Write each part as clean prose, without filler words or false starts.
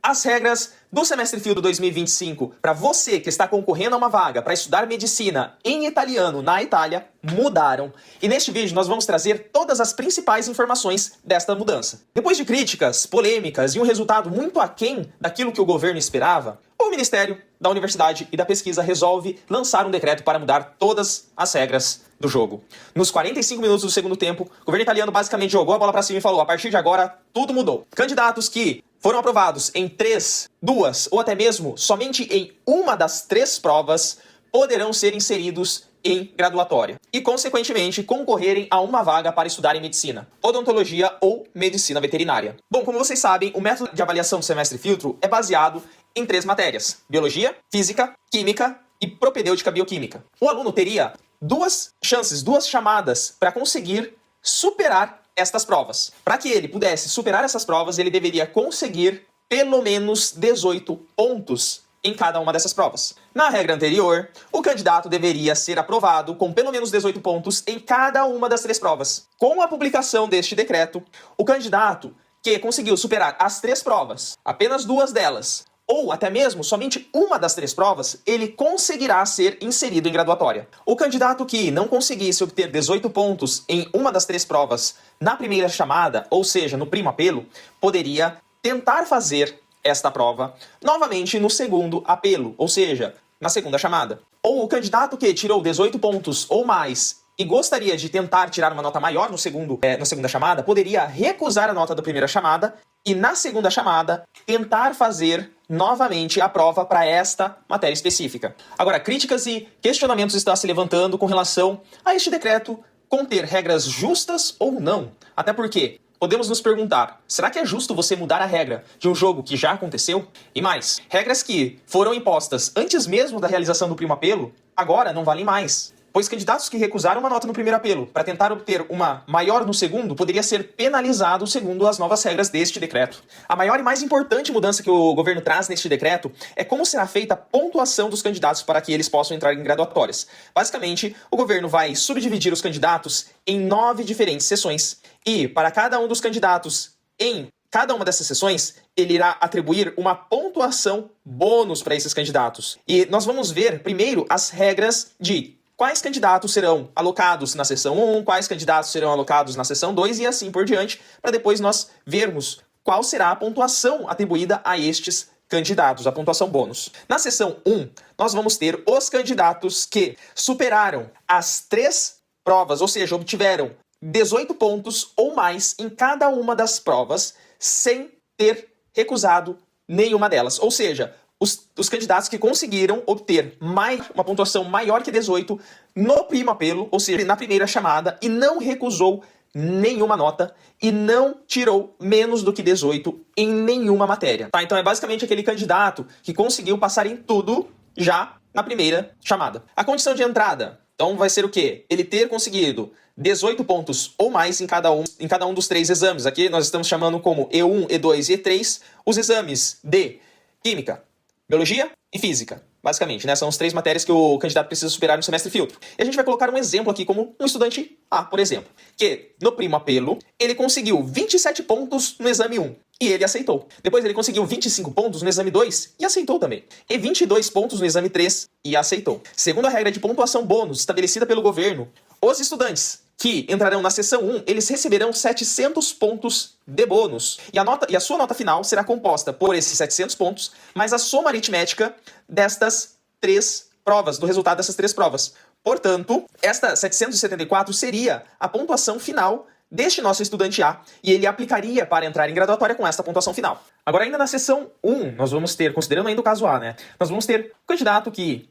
As regras do Semestre Filtro 2025 para você que está concorrendo a uma vaga para estudar medicina em italiano na Itália mudaram. E neste vídeo nós vamos trazer todas as principais informações desta mudança. Depois de críticas, polêmicas e um resultado muito aquém daquilo que o governo esperava, o Ministério da Universidade e da Pesquisa resolve lançar um decreto para mudar todas as regras do jogo. Nos 45 minutos do segundo tempo, o governo italiano basicamente jogou a bola para cima e falou: a partir de agora, tudo mudou. Candidatos que foram aprovados em 3, 2 ou até mesmo somente em uma das 3 provas poderão ser inseridos em graduatória e, consequentemente, concorrerem a uma vaga para estudar em medicina, odontologia ou medicina veterinária. Bom, como vocês sabem, o método de avaliação do semestre filtro é baseado em 3 matérias: biologia, física, química e propedêutica bioquímica. O aluno teria 2 chances, 2 chamadas para conseguir superar estas provas. Para que ele pudesse superar essas provas, ele deveria conseguir pelo menos 18 pontos em cada uma dessas provas. Na regra anterior, o candidato deveria ser aprovado com pelo menos 18 pontos em cada uma das 3 provas. Com a publicação deste decreto, o candidato que conseguiu superar as 3 provas, apenas 2 delas, ou até mesmo somente uma das 3 provas, ele conseguirá ser inserido em graduatória. O candidato que não conseguisse obter 18 pontos em uma das 3 provas na primeira chamada, ou seja, no primo apelo, poderia tentar fazer esta prova novamente no segundo apelo, ou seja, na segunda chamada. Ou o candidato que tirou 18 pontos ou mais e gostaria de tentar tirar uma nota maior na segunda chamada, poderia recusar a nota da primeira chamada e na segunda chamada tentar fazer novamente a prova para esta matéria específica. Agora, críticas e questionamentos estão se levantando com relação a este decreto conter regras justas ou não. Até porque podemos nos perguntar, será que é justo você mudar a regra de um jogo que já aconteceu? E mais, regras que foram impostas antes mesmo da realização do primo apelo, agora não valem mais. Pois candidatos que recusaram uma nota no primeiro apelo para tentar obter uma maior no segundo poderia ser penalizado segundo as novas regras deste decreto. A maior e mais importante mudança que o governo traz neste decreto é como será feita a pontuação dos candidatos para que eles possam entrar em graduatórias. Basicamente, o governo vai subdividir os candidatos em 9 diferentes seções e para cada um dos candidatos em cada uma dessas sessões, ele irá atribuir uma pontuação bônus para esses candidatos. E nós vamos ver primeiro as regras de quais candidatos serão alocados na seção 1, quais candidatos serão alocados na seção 2 e assim por diante, para depois nós vermos qual será a pontuação atribuída a estes candidatos, a pontuação bônus. Na seção 1, nós vamos ter os candidatos que superaram as 3 provas, ou seja, obtiveram 18 pontos ou mais em cada uma das provas, sem ter recusado nenhuma delas. Ou seja, os candidatos que conseguiram obter uma pontuação maior que 18 no primo apelo, ou seja, na primeira chamada, e não recusou nenhuma nota e não tirou menos do que 18 em nenhuma matéria. Tá? Então é basicamente aquele candidato que conseguiu passar em tudo já na primeira chamada. A condição de entrada, então vai ser o quê? Ele ter conseguido 18 pontos ou mais em cada um dos 3 exames. Aqui nós estamos chamando como E1, E2 e E3, os exames de Química, Biologia e Física, basicamente, né? São as 3 matérias que o candidato precisa superar no semestre filtro. E a gente vai colocar um exemplo aqui como um estudante A, por exemplo, que no primo apelo, ele conseguiu 27 pontos no exame 1 e ele aceitou. Depois ele conseguiu 25 pontos no exame 2 e aceitou também. E 22 pontos no exame 3 e aceitou. Segundo a regra de pontuação bônus estabelecida pelo governo, os estudantes que entrarão na seção 1, eles receberão 700 pontos de bônus. E a sua nota final será composta por esses 700 pontos, mais a soma aritmética destas 3 provas, do resultado dessas 3 provas. Portanto, esta 774 seria a pontuação final deste nosso estudante A, e ele aplicaria para entrar em graduatória com esta pontuação final. Agora, ainda na seção 1, nós vamos ter, considerando ainda o caso A, né? Nós vamos ter o candidato que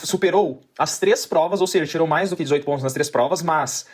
superou as 3 provas, ou seja, tirou mais do que 18 pontos nas 3 provas, mas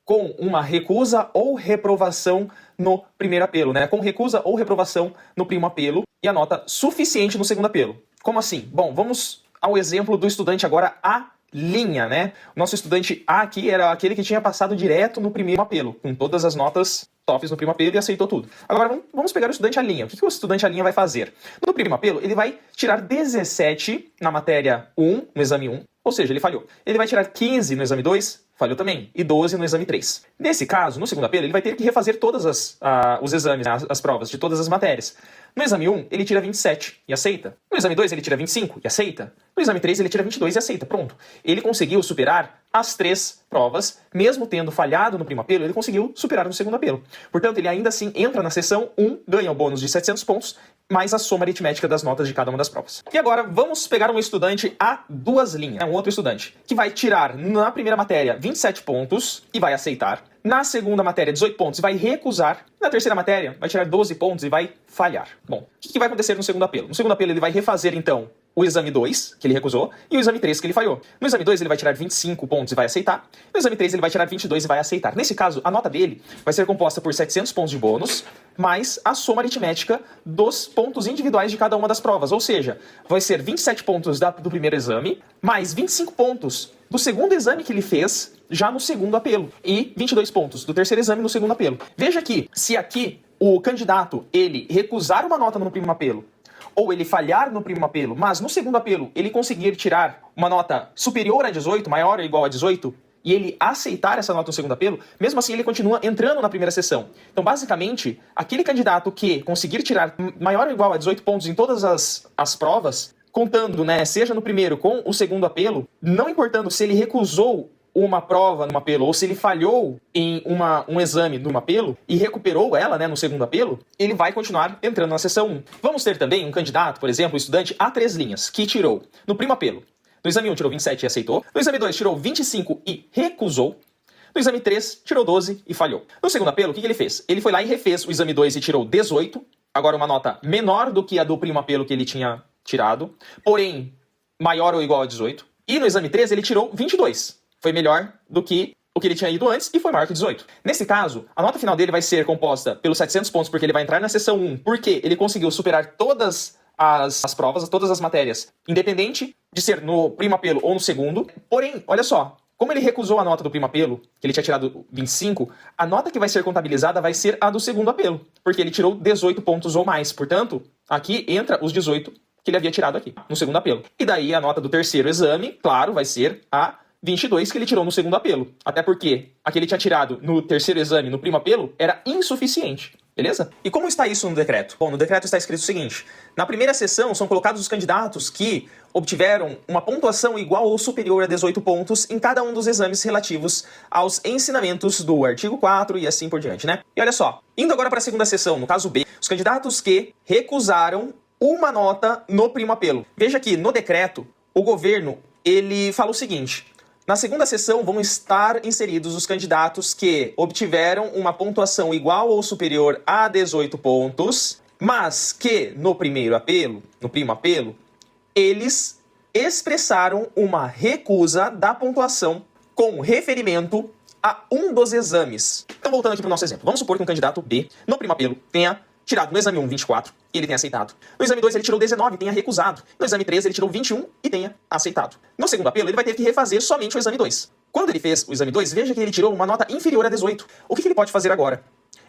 com uma recusa ou reprovação no primeiro apelo, né? Com recusa ou reprovação no primo apelo e a nota suficiente no segundo apelo. Como assim? Bom, vamos ao exemplo do estudante agora A', né? O nosso estudante A aqui era aquele que tinha passado direto no primeiro apelo, com todas as notas TOEFLs no primo apelo e aceitou tudo. Agora vamos pegar o estudante A'. O que o estudante A' vai fazer? No primo apelo, ele vai tirar 17 na matéria 1, no exame 1, ou seja, ele falhou. Ele vai tirar 15 no exame 2, falhou também, e 12 no exame 3. Nesse caso, no segundo apelo, ele vai ter que refazer todos os exames, né, as provas de todas as matérias. No exame 1, ele tira 27 e aceita. No exame 2, ele tira 25 e aceita. No exame 3, ele tira 22 e aceita. Pronto. Ele conseguiu superar as 3 provas, mesmo tendo falhado no primeiro apelo, ele conseguiu superar no segundo apelo. Portanto, ele ainda assim entra na seção 1, ganha o bônus de 700 pontos, mais a soma aritmética das notas de cada uma das provas. E agora, vamos pegar um estudante a 2 linhas, um outro estudante, que vai tirar na primeira matéria 27 pontos e vai aceitar. Na segunda matéria, 18 pontos e vai recusar. Na terceira matéria, vai tirar 12 pontos e vai falhar. Bom, o que vai acontecer no segundo apelo? No segundo apelo, ele vai refazer, então, o exame 2, que ele recusou, e o exame 3, que ele falhou. No exame 2, ele vai tirar 25 pontos e vai aceitar. No exame 3, ele vai tirar 22 e vai aceitar. Nesse caso, a nota dele vai ser composta por 700 pontos de bônus, mais a soma aritmética dos pontos individuais de cada uma das provas. Ou seja, vai ser 27 pontos do primeiro exame, mais 25 pontos do segundo exame que ele fez já no segundo apelo, e 22 pontos do terceiro exame no segundo apelo. Veja que, se aqui o candidato ele recusar uma nota no primeiro apelo, ou ele falhar no primeiro apelo, mas no segundo apelo ele conseguir tirar uma nota superior a 18, maior ou igual a 18, e ele aceitar essa nota no segundo apelo, mesmo assim ele continua entrando na primeira sessão. Então, basicamente, aquele candidato que conseguir tirar maior ou igual a 18 pontos em todas as provas, contando, né, seja no primeiro com o segundo apelo, não importando se ele recusou uma prova no apelo ou se ele falhou em um exame no apelo e recuperou ela, né, no segundo apelo, ele vai continuar entrando na sessão 1. Vamos ter também um candidato, por exemplo, um estudante a 3 linhas, que tirou no primeiro apelo. No exame 1 tirou 27 e aceitou. No exame 2 tirou 25 e recusou. No exame 3 tirou 12 e falhou. No segundo apelo, o que ele fez? Ele foi lá e refez o exame 2 e tirou 18. Agora uma nota menor do que a do primeiro apelo que ele tinha tirado, porém maior ou igual a 18. E no exame 3 ele tirou 22. Foi melhor do que o que ele tinha ido antes e foi maior que 18. Nesse caso, a nota final dele vai ser composta pelos 700 pontos, porque ele vai entrar na seção 1, porque ele conseguiu superar todas as provas, todas as matérias, independente de ser no primeiro apelo ou no segundo. Porém, olha só, como ele recusou a nota do primeiro apelo, que ele tinha tirado 25, a nota que vai ser contabilizada vai ser a do segundo apelo, porque ele tirou 18 pontos ou mais. Portanto, aqui entra os 18 que ele havia tirado aqui, no segundo apelo. E daí a nota do terceiro exame, claro, vai ser a 22 que ele tirou no segundo apelo. Até porque a que ele tinha tirado no terceiro exame, no primeiro apelo, era insuficiente. Beleza? E como está isso no decreto? Bom, no decreto está escrito o seguinte: na primeira sessão são colocados os candidatos que obtiveram uma pontuação igual ou superior a 18 pontos em cada um dos exames relativos aos ensinamentos do artigo 4 e assim por diante, né? E olha só, indo agora para a segunda sessão, no caso B, os candidatos que recusaram uma nota no primeiro apelo. Veja que no decreto, o governo, ele fala o seguinte: na segunda sessão vão estar inseridos os candidatos que obtiveram uma pontuação igual ou superior a 18 pontos, mas que no primeiro apelo, eles expressaram uma recusa da pontuação com referimento a um dos exames. Então, voltando aqui para o nosso exemplo, vamos supor que um candidato B, no primeiro apelo, tenha tirado no exame 1 24 e ele tenha aceitado. No exame 2 ele tirou 19 e tenha recusado. No exame 3 ele tirou 21 e tenha aceitado. No segundo apelo ele vai ter que refazer somente o exame 2. Quando ele fez o exame 2, veja que ele tirou uma nota inferior a 18. O que ele pode fazer agora?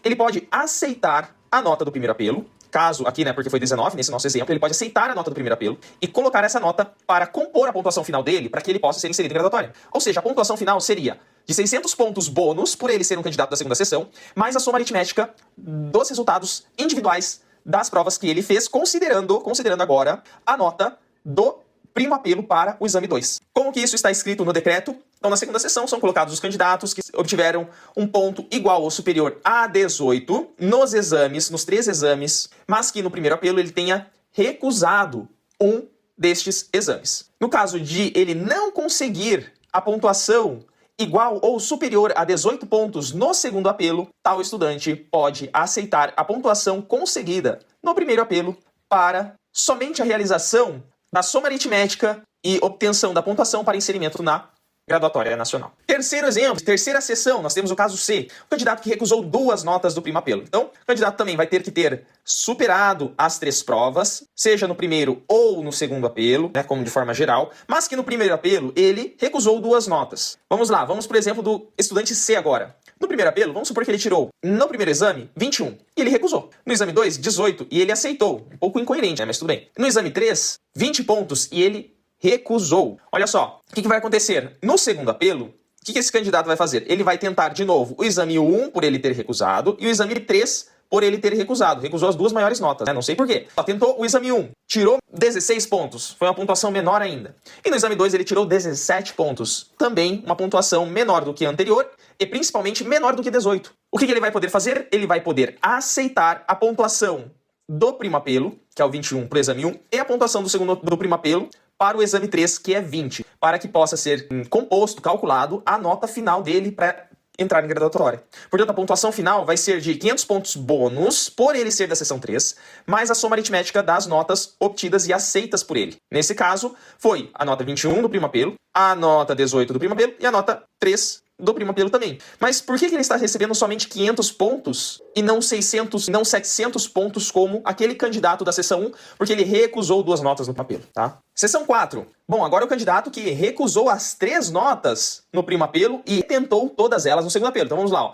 Ele pode aceitar a nota do primeiro apelo, caso aqui, né, porque foi 19 nesse nosso exemplo, ele pode aceitar a nota do primeiro apelo e colocar essa nota para compor a pontuação final dele, para que ele possa ser inserido em graduatória. Ou seja, a pontuação final seria de 600 pontos bônus, por ele ser um candidato da segunda sessão, mais a soma aritmética dos resultados individuais das provas que ele fez, considerando agora a nota do primeiro apelo para o exame 2. Como que isso está escrito no decreto? Então, na segunda sessão, são colocados os candidatos que obtiveram um ponto igual ou superior a 18 nos exames, nos 3 exames, mas que no primeiro apelo ele tenha recusado um destes exames. No caso de ele não conseguir a pontuação igual ou superior a 18 pontos no segundo apelo, tal estudante pode aceitar a pontuação conseguida no primeiro apelo para somente a realização da soma aritmética e obtenção da pontuação para inserimento na graduatória nacional. Terceiro exemplo, terceira sessão, nós temos o caso C, o candidato que recusou 2 notas do primeiro apelo. Então, o candidato também vai ter que ter superado as 3 provas, seja no primeiro ou no segundo apelo, né, como de forma geral, mas que no primeiro apelo ele recusou 2 notas. Vamos lá, vamos por exemplo do estudante C agora. No primeiro apelo, vamos supor que ele tirou, no primeiro exame, 21, e ele recusou. No exame 2, 18, e ele aceitou. Um pouco incoerente, né, mas tudo bem. No exame 3, 20 pontos, e ele recusou. Olha só, o que vai acontecer? No segundo apelo, que esse candidato vai fazer? Ele vai tentar de novo o exame 1 por ele ter recusado e o exame 3 por ele ter recusado. Recusou as duas maiores notas, né? Não sei por quê. Só tentou o exame 1, tirou 16 pontos. Foi uma pontuação menor ainda. E no exame 2 ele tirou 17 pontos. Também uma pontuação menor do que a anterior e principalmente menor do que 18. O que ele vai poder fazer? Ele vai poder aceitar a pontuação do primo apelo, que é o 21 para o exame 1, e a pontuação do primo apelo para o exame 3, que é 20, para que possa ser composto, calculado, a nota final dele para entrar em graduatória. Portanto, a pontuação final vai ser de 500 pontos bônus, por ele ser da seção 3, mais a soma aritmética das notas obtidas e aceitas por ele. Nesse caso, foi a nota 21 do primo apelo, a nota 18 do primo apelo e a nota 3 do primo apelo também. Mas por que ele está recebendo somente 500 pontos e não 600, não 700 pontos como aquele candidato da seção 1? Porque ele recusou duas notas no primo apelo, tá? Seção 4. Bom, agora o candidato que recusou as 3 notas no primo apelo e tentou todas elas no segundo apelo. Então vamos lá, ó.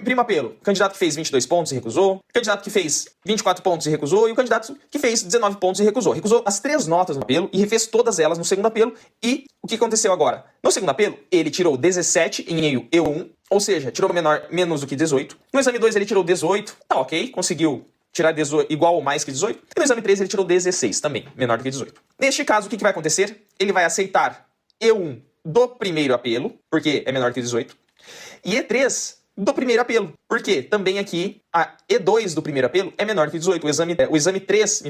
Primo apelo, candidato que fez 22 pontos e recusou, candidato que fez 24 pontos e recusou, e o candidato que fez 19 pontos e recusou. Recusou as 3 notas no apelo e refez todas elas no segundo apelo. E o que aconteceu agora? No segundo apelo, ele tirou 17 em EU1, ou seja, tirou menos do que 18. No exame 2 ele tirou 18, tá ok, conseguiu tirar 18, igual ou mais que 18. E no exame 3 ele tirou 16 também, menor do que 18. Neste caso, o que vai acontecer? Ele vai aceitar E1 do primeiro apelo, porque é menor que 18, e E3 do primeiro apelo. Porque também aqui a E2 do primeiro apelo é menor que 18. O exame 3,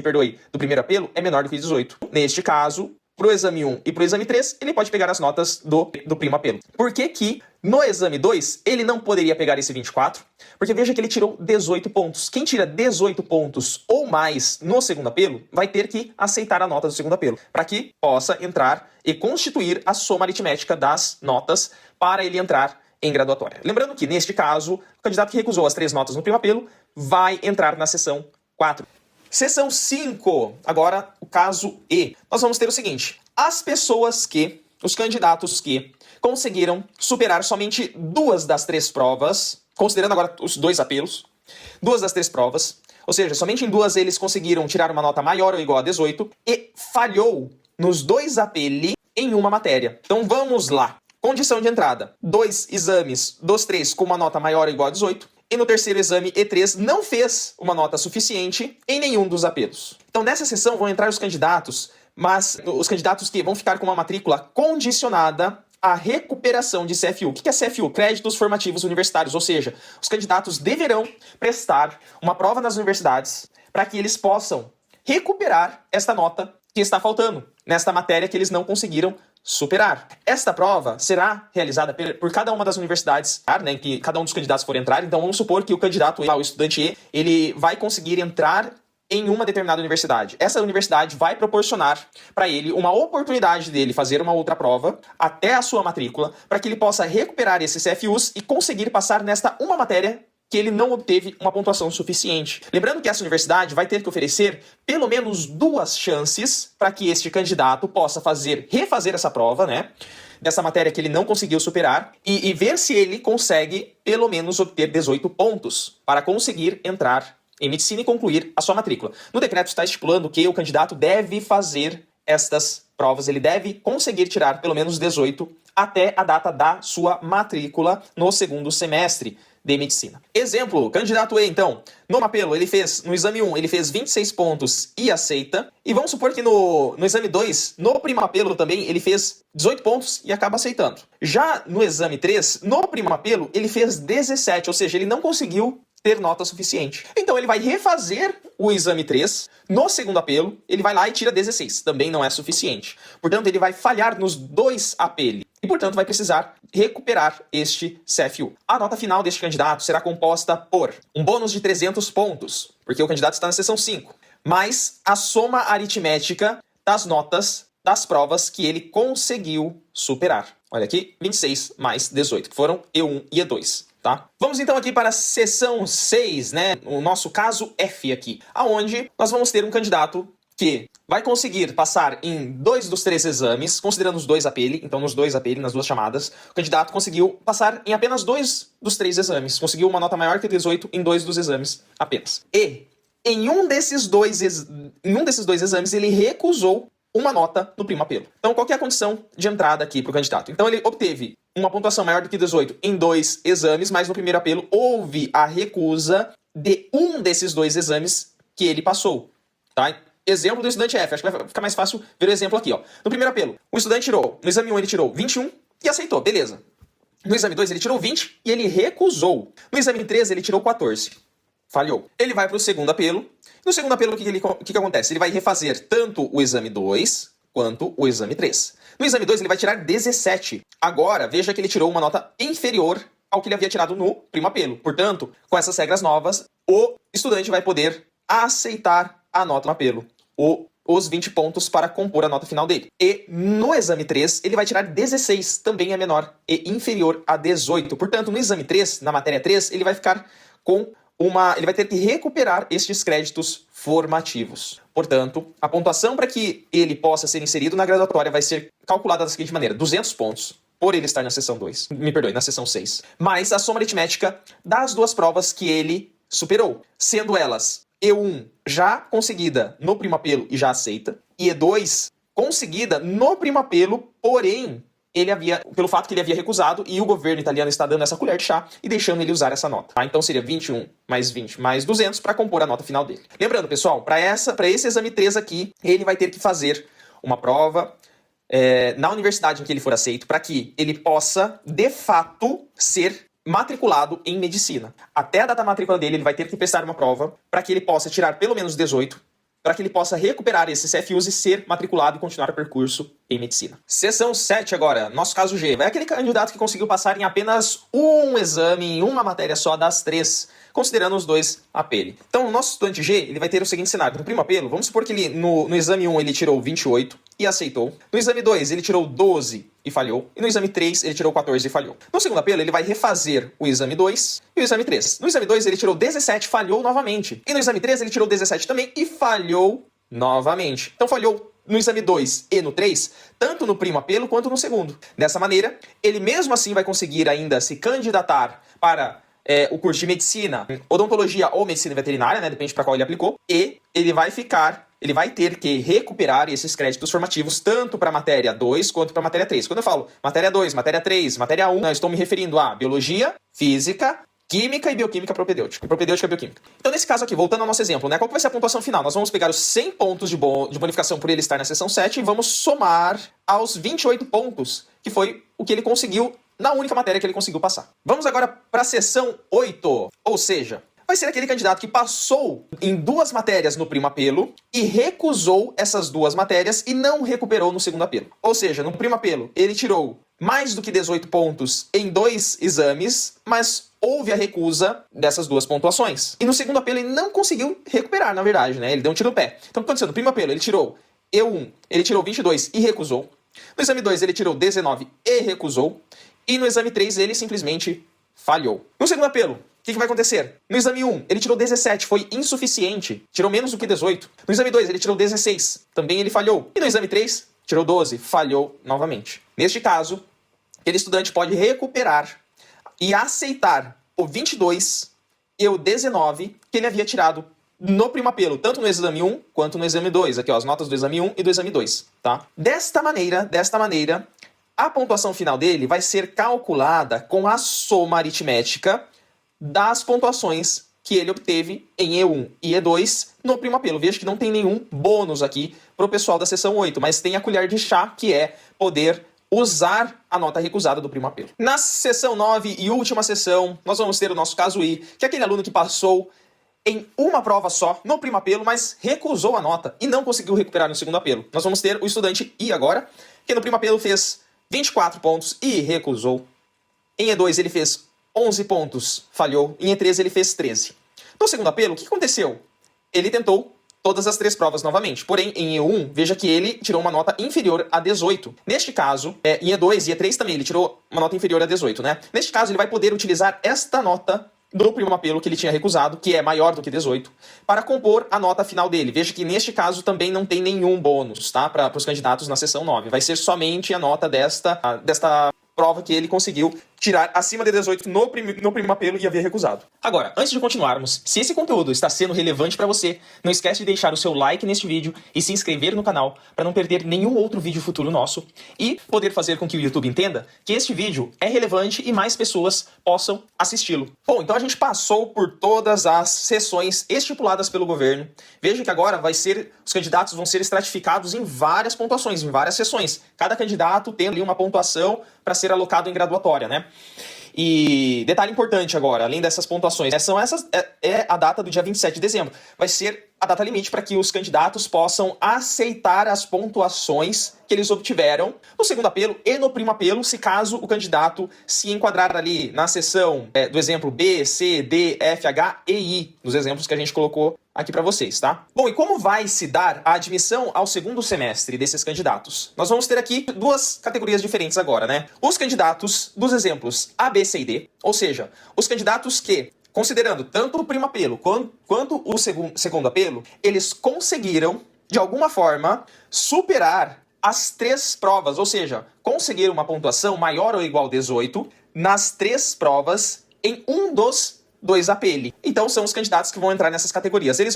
do primeiro apelo é menor do que 18. Neste caso, pro exame 1 e pro exame 3, ele pode pegar as notas do primo apelo. Por que que no exame 2 ele não poderia pegar esse 24? Porque veja que ele tirou 18 pontos. Quem tira 18 pontos ou mais no segundo apelo vai ter que aceitar a nota do segundo apelo, para que possa entrar e constituir a soma aritmética das notas para ele entrar em graduatória. Lembrando que, neste caso, o candidato que recusou as 3 notas no primo apelo vai entrar na seção 4. Seção 5. Agora, o caso E. Nós vamos ter o seguinte. Os candidatos que conseguiram superar somente 2 das 3 provas, considerando agora os 2 apelos, 2 das 3 provas, ou seja, somente em 2 eles conseguiram tirar uma nota maior ou igual a 18 e falhou nos 2 apelos em uma matéria. Então vamos lá. Condição de entrada: 2 exames dos 3 com uma nota maior ou igual a 18. E no terceiro exame, E3 não fez uma nota suficiente em nenhum dos apelos. Então nessa sessão vão entrar os candidatos, mas os candidatos que vão ficar com uma matrícula condicionada à recuperação de CFU. O que é CFU? Créditos Formativos Universitários. Ou seja, os candidatos deverão prestar uma prova nas universidades para que eles possam recuperar esta nota que está faltando nesta matéria que eles não conseguiram superar. Esta prova será realizada por cada uma das universidades, né, que cada um dos candidatos for entrar. Então vamos supor que o candidato E, o estudante E, ele vai conseguir entrar em uma determinada universidade. Essa universidade vai proporcionar para ele uma oportunidade dele fazer uma outra prova até a sua matrícula, para que ele possa recuperar esses CFUs e conseguir passar nesta uma matéria que ele não obteve uma pontuação suficiente. Lembrando que essa universidade vai ter que oferecer pelo menos 2 chances para que este candidato possa refazer essa prova, né, dessa matéria que ele não conseguiu superar, e ver se ele consegue pelo menos obter 18 pontos para conseguir entrar em medicina e concluir a sua matrícula. No decreto está estipulando que o candidato deve fazer estas provas, ele deve conseguir tirar pelo menos 18 até a data da sua matrícula no segundo semestre de medicina. Exemplo, candidato E, então, no apelo, no exame 1, ele fez 26 pontos e aceita. E vamos supor que no exame 2, no primo apelo também, ele fez 18 pontos e acaba aceitando. Já no exame 3, no primo apelo, ele fez 17, ou seja, ele não conseguiu ter nota suficiente. Então ele vai refazer o exame 3, no segundo apelo, ele vai lá e tira 16, também não é suficiente. Portanto, ele vai falhar nos 2 apelos e, portanto, vai precisar recuperar este CFU. A nota final deste candidato será composta por um bônus de 300 pontos, porque o candidato está na seção 5, mais a soma aritmética das notas das provas que ele conseguiu superar. Olha aqui, 26 mais 18, que foram E1 e E2. Tá? Vamos então aqui para a seção 6, né? O nosso caso F aqui, aonde nós vamos ter um candidato que vai conseguir passar em 2 dos 3 exames, considerando os 2 APL, então nos 2 APL, nas 2 chamadas, o candidato conseguiu passar em apenas 2 dos 3 exames, conseguiu uma nota maior que 18 em 2 dos exames apenas. E em um desses dois exames ele recusou uma nota no primo apelo. Então, qual que é a condição de entrada aqui para o candidato? Então, ele obteve uma pontuação maior do que 18 em 2 exames, mas no primeiro apelo houve a recusa de um desses 2 exames que ele passou. Tá? Exemplo do estudante F, acho que vai ficar mais fácil ver o exemplo aqui. Ó. No primeiro apelo, o estudante tirou, no exame 1 ele tirou 21 e aceitou, beleza. No exame 2 ele tirou 20 e ele recusou. No exame 3 ele tirou 14, falhou. Ele vai para o segundo apelo. No segundo apelo, o que acontece? Ele vai refazer tanto o exame 2 quanto o exame 3. No exame 2, ele vai tirar 17. Agora, veja que ele tirou uma nota inferior ao que ele havia tirado no primo apelo. Portanto, com essas regras novas, o estudante vai poder aceitar a nota no apelo, os 20 pontos para compor a nota final dele. E no exame 3, ele vai tirar 16, também é menor e inferior a 18. Portanto, no exame 3, na matéria 3, ele vai ficar com ele vai ter que recuperar estes créditos formativos. Portanto, a pontuação para que ele possa ser inserido na graduatória vai ser calculada da seguinte maneira: 200 pontos por ele estar na seção 2. Me perdoe, na seção 6. Mais a soma aritmética das 2 provas que ele superou, sendo elas E1 já conseguida no primo apelo e já aceita, e E2 conseguida no primo apelo, porém pelo fato que ele havia recusado, e o governo italiano está dando essa colher de chá e deixando ele usar essa nota. Tá? Então seria 21 mais 20 mais 200 para compor a nota final dele. Lembrando, pessoal, para esse exame 3 aqui, ele vai ter que fazer uma prova na universidade em que ele for aceito, para que ele possa, de fato, ser matriculado em medicina. Até a data matrícula dele, ele vai ter que prestar uma prova para que ele possa tirar pelo menos 18, para que ele possa recuperar esse CFUs e ser matriculado e continuar o percurso em medicina. Seção 7 agora, nosso caso G. Vai aquele candidato que conseguiu passar em apenas um exame, em uma matéria só das 3, considerando os 2 apelos. Então, o nosso estudante G, ele vai ter o seguinte cenário. No primo apelo, vamos supor que ele, no exame 1 ele tirou 28 e aceitou. No exame 2 ele tirou 12 e falhou. E no exame 3 ele tirou 14 e falhou. No segundo apelo, ele vai refazer o exame 2 e o exame 3. No exame 2 ele tirou 17 e falhou novamente. E no exame 3 ele tirou 17 também e falhou novamente. Então falhou no exame 2 e no 3, tanto no primo apelo quanto no segundo. Dessa maneira, ele mesmo assim vai conseguir ainda se candidatar para o curso de medicina, odontologia ou medicina veterinária, né, depende para qual ele aplicou, e ele vai ter que recuperar esses créditos formativos tanto para a matéria 2 quanto para a matéria 3. Quando eu falo matéria 2, matéria 3, matéria 1, eu estou me referindo a biologia, física, química e bioquímica propedêutica. Propedêutica e bioquímica. Então, nesse caso aqui, voltando ao nosso exemplo, né, qual que vai ser a pontuação final? Nós vamos pegar os 100 pontos de bonificação por ele estar na seção 7 e vamos somar aos 28 pontos, que foi o que ele conseguiu na única matéria que ele conseguiu passar. Vamos agora para a seção 8, ou seja, vai ser aquele candidato que passou em 2 matérias no primo apelo e recusou essas 2 matérias e não recuperou no segundo apelo. Ou seja, no primo apelo, ele tirou mais do que 18 pontos em 2 exames, mas houve a recusa dessas 2 pontuações. E no segundo apelo ele não conseguiu recuperar, na verdade, né? Ele deu um tiro no pé. Então, o que aconteceu? No primo apelo ele tirou E1, ele tirou 22 e recusou. No exame 2 ele tirou 19 e recusou. E no exame 3 ele simplesmente falhou. No segundo apelo, o que vai acontecer? No exame 1, ele tirou 17, foi insuficiente, tirou menos do que 18. No exame 2, ele tirou 16, também ele falhou. E no exame 3, tirou 12, falhou novamente. Neste caso, aquele estudante pode recuperar e aceitar o 22 e o 19 que ele havia tirado no primo apelo, tanto no exame 1 quanto no exame 2. Aqui, ó, as notas do exame 1 e do exame 2, tá? Desta maneira, a pontuação final dele vai ser calculada com a soma aritmética das pontuações que ele obteve em E1 e E2 no primo apelo. Veja que não tem nenhum bônus aqui para o pessoal da seção 8, mas tem a colher de chá, que é poder usar a nota recusada do primo apelo. Na seção 9 e última seção, nós vamos ter o nosso caso I, que é aquele aluno que passou em uma prova só no primo apelo, mas recusou a nota e não conseguiu recuperar no segundo apelo. Nós vamos ter o estudante I agora, que no primo apelo fez 24 pontos e recusou. Em E2 ele fez 11 pontos, falhou. Em E3 ele fez 13. No segundo apelo, o que aconteceu? Ele tentou todas as 3 provas novamente. Porém, em E1, veja que ele tirou uma nota inferior a 18. Neste caso, em E2 e E3 também, ele tirou uma nota inferior a 18, né? Neste caso, ele vai poder utilizar esta nota do primo apelo que ele tinha recusado, que é maior do que 18, para compor a nota final dele. Veja que neste caso também não tem nenhum bônus, tá? Para os candidatos na seção 9. Vai ser somente a nota desta prova que ele conseguiu tirar acima de 18 no primeiro apelo e haver recusado. Agora, antes de continuarmos, se esse conteúdo está sendo relevante para você, não esquece de deixar o seu like neste vídeo e se inscrever no canal para não perder nenhum outro vídeo futuro nosso e poder fazer com que o YouTube entenda que este vídeo é relevante e mais pessoas possam assisti-lo. Bom, então a gente passou por todas as sessões estipuladas pelo governo. Veja que agora os candidatos vão ser estratificados em várias pontuações, em várias sessões. Cada candidato tendo ali uma pontuação para ser alocado em graduatória, né? E detalhe importante agora, além dessas pontuações, é a data do dia 27 de dezembro. Vai ser a data limite para que os candidatos possam aceitar as pontuações que eles obtiveram no segundo apelo e no primo apelo, se caso o candidato se enquadrar ali na seção do exemplo B, C, D, F, H e I, nos exemplos que a gente colocou aqui para vocês, tá? Bom, e como vai se dar a admissão ao segundo semestre desses candidatos? Nós vamos ter aqui duas categorias diferentes agora, né? Os candidatos dos exemplos A, B, C e D, ou seja, os candidatos que, considerando tanto o primo apelo quanto o segundo apelo, eles conseguiram, de alguma forma, superar as três provas, ou seja, conseguir uma pontuação maior ou igual a 18 nas três provas em um dos dois APL. Então são os candidatos que vão entrar nessas categorias. Eles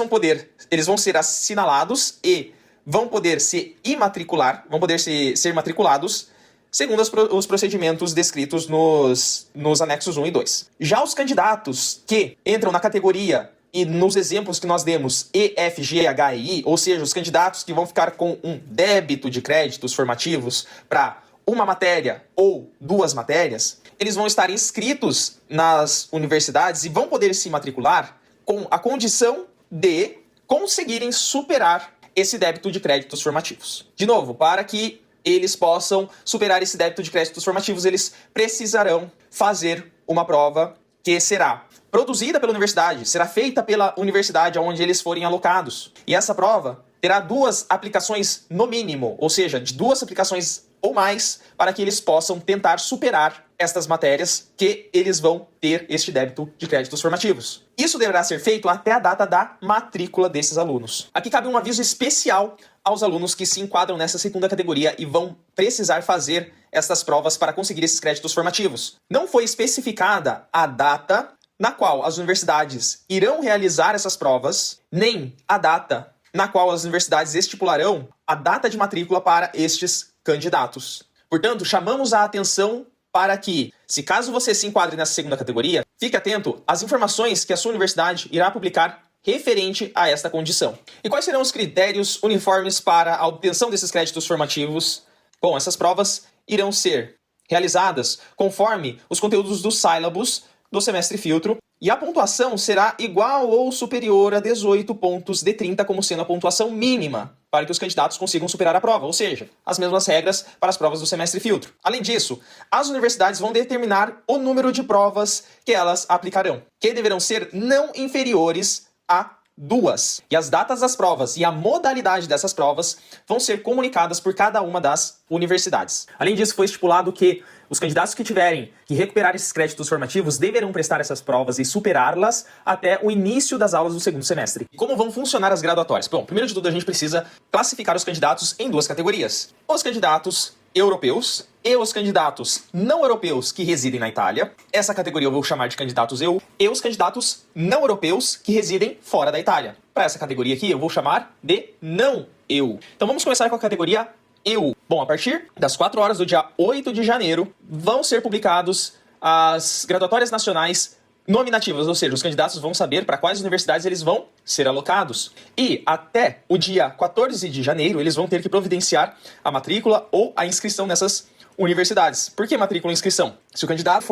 vão ser assinalados e vão poder se imatricular, vão poder ser matriculados segundo os procedimentos descritos nos anexos 1 e 2. Já os candidatos que entram na categoria e nos exemplos que nós demos E, F, G, H e I, ou seja, os candidatos que vão ficar com um débito de créditos formativos para uma matéria ou duas matérias, eles vão estar inscritos nas universidades e vão poder se matricular com a condição de conseguirem superar esse débito de créditos formativos. De novo, para que eles possam superar esse débito de créditos formativos, eles precisarão fazer uma prova que será produzida pela universidade, será feita pela universidade onde eles forem alocados. E essa prova terá duas aplicações no mínimo, ou seja, de duas aplicações ou mais, para que eles possam tentar superar estas matérias que eles vão ter este débito de créditos formativos. Isso deverá ser feito até a data da matrícula desses alunos. Aqui cabe um aviso especial aos alunos que se enquadram nessa segunda categoria e vão precisar fazer estas provas para conseguir esses créditos formativos. Não foi especificada a data na qual as universidades irão realizar essas provas, nem a data na qual as universidades estipularão a data de matrícula para estes candidatos. Portanto, chamamos a atenção para que, se caso você se enquadre nessa segunda categoria, fique atento às informações que a sua universidade irá publicar referente a esta condição. E quais serão os critérios uniformes para a obtenção desses créditos formativos? Bom, essas provas irão ser realizadas conforme os conteúdos do sílabus do semestre filtro, e a pontuação será igual ou superior a 18 pontos de 30 como sendo a pontuação mínima para que os candidatos consigam superar a prova, ou seja, as mesmas regras para as provas do semestre filtro. Além disso, as universidades vão determinar o número de provas que elas aplicarão, que deverão ser não inferiores a 2. E as datas das provas e a modalidade dessas provas vão ser comunicadas por cada uma das universidades. Além disso, foi estipulado que os candidatos que tiverem que recuperar esses créditos formativos deverão prestar essas provas e superá-las até o início das aulas do segundo semestre. Como vão funcionar as graduatórias? Bom, primeiro de tudo a gente precisa classificar os candidatos em duas categorias. Os candidatos europeus e os candidatos não europeus que residem na Itália. Essa categoria eu vou chamar de candidatos EU. E os candidatos não europeus que residem fora da Itália. Para essa categoria aqui eu vou chamar de não EU. Então vamos começar com a categoria EU. Bom, a partir das 4 horas do dia 8 de janeiro, vão ser publicados as graduatórias nacionais nominativas, ou seja, os candidatos vão saber para quais universidades eles vão ser alocados. E até o dia 14 de janeiro, eles vão ter que providenciar a matrícula ou a inscrição nessas universidades. Por que matrícula e inscrição? Se o candidato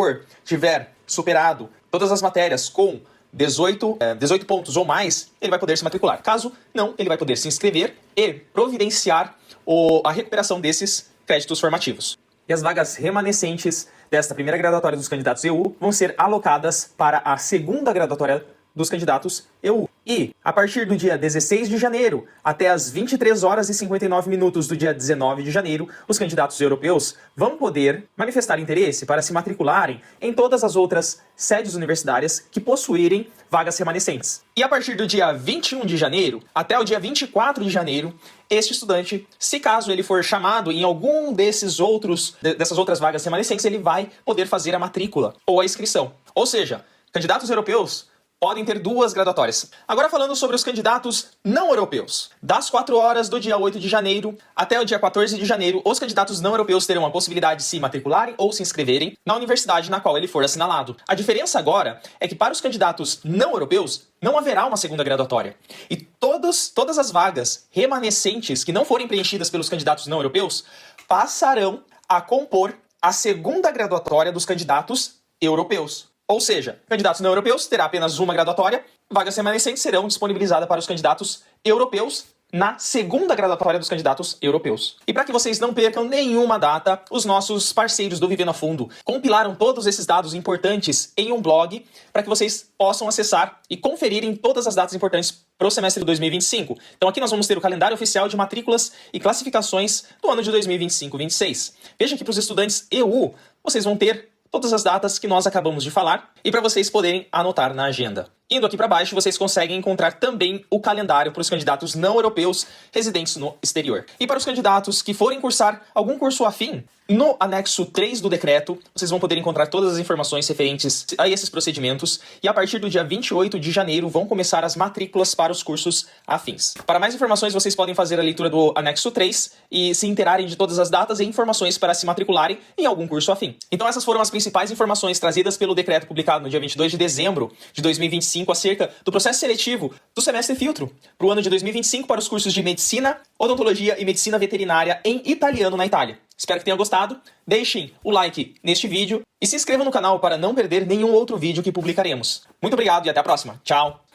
tiver superado todas as matérias com 18 pontos ou mais, ele vai poder se matricular. Caso não, ele vai poder se inscrever e providenciar a recuperação desses créditos formativos. E as vagas remanescentes desta primeira graduatória dos candidatos EU vão ser alocadas para a segunda graduatória dos candidatos EU. E, a partir do dia 16 de janeiro até as 23 horas e 59 minutos do dia 19 de janeiro, os candidatos europeus vão poder manifestar interesse para se matricularem em todas as outras sedes universitárias que possuírem vagas remanescentes. E a partir do dia 21 de janeiro até o dia 24 de janeiro, este estudante, se caso ele for chamado em algum dessas outras vagas remanescentes, ele vai poder fazer a matrícula ou a inscrição. Ou seja, candidatos europeus podem ter duas graduatórias. Agora falando sobre os candidatos não europeus. Das 4 horas do dia 8 de janeiro até o dia 14 de janeiro, os candidatos não europeus terão a possibilidade de se matricularem ou se inscreverem na universidade na qual ele for assinalado. A diferença agora é que para os candidatos não europeus, não haverá uma segunda graduatória. E todas as vagas remanescentes que não forem preenchidas pelos candidatos não europeus passarão a compor a segunda graduatória dos candidatos europeus. Ou seja, candidatos não europeus terá apenas uma graduatória, vagas remanescentes serão disponibilizadas para os candidatos europeus na segunda graduatória dos candidatos europeus. E para que vocês não percam nenhuma data, os nossos parceiros do Vivendo a Fundo compilaram todos esses dados importantes em um blog para que vocês possam acessar e conferirem todas as datas importantes para o semestre de 2025. Então aqui nós vamos ter o calendário oficial de matrículas e classificações do ano de 2025-26. Veja que para os estudantes EU, vocês vão ter todas as datas que nós acabamos de falar e para vocês poderem anotar na agenda. Indo aqui para baixo, vocês conseguem encontrar também o calendário para os candidatos não europeus residentes no exterior. E para os candidatos que forem cursar algum curso afim, no anexo 3 do decreto, vocês vão poder encontrar todas as informações referentes a esses procedimentos e a partir do dia 28 de janeiro vão começar as matrículas para os cursos afins. Para mais informações, vocês podem fazer a leitura do anexo 3 e se inteirarem de todas as datas e informações para se matricularem em algum curso afim. Então essas foram as principais informações trazidas pelo decreto publicado no dia 22 de dezembro de 2025 acerca do processo seletivo do semestre filtro para o ano de 2025 para os cursos de Medicina, Odontologia e Medicina Veterinária em italiano na Itália. Espero que tenham gostado, deixem o like neste vídeo e se inscrevam no canal para não perder nenhum outro vídeo que publicaremos. Muito obrigado e até a próxima. Tchau!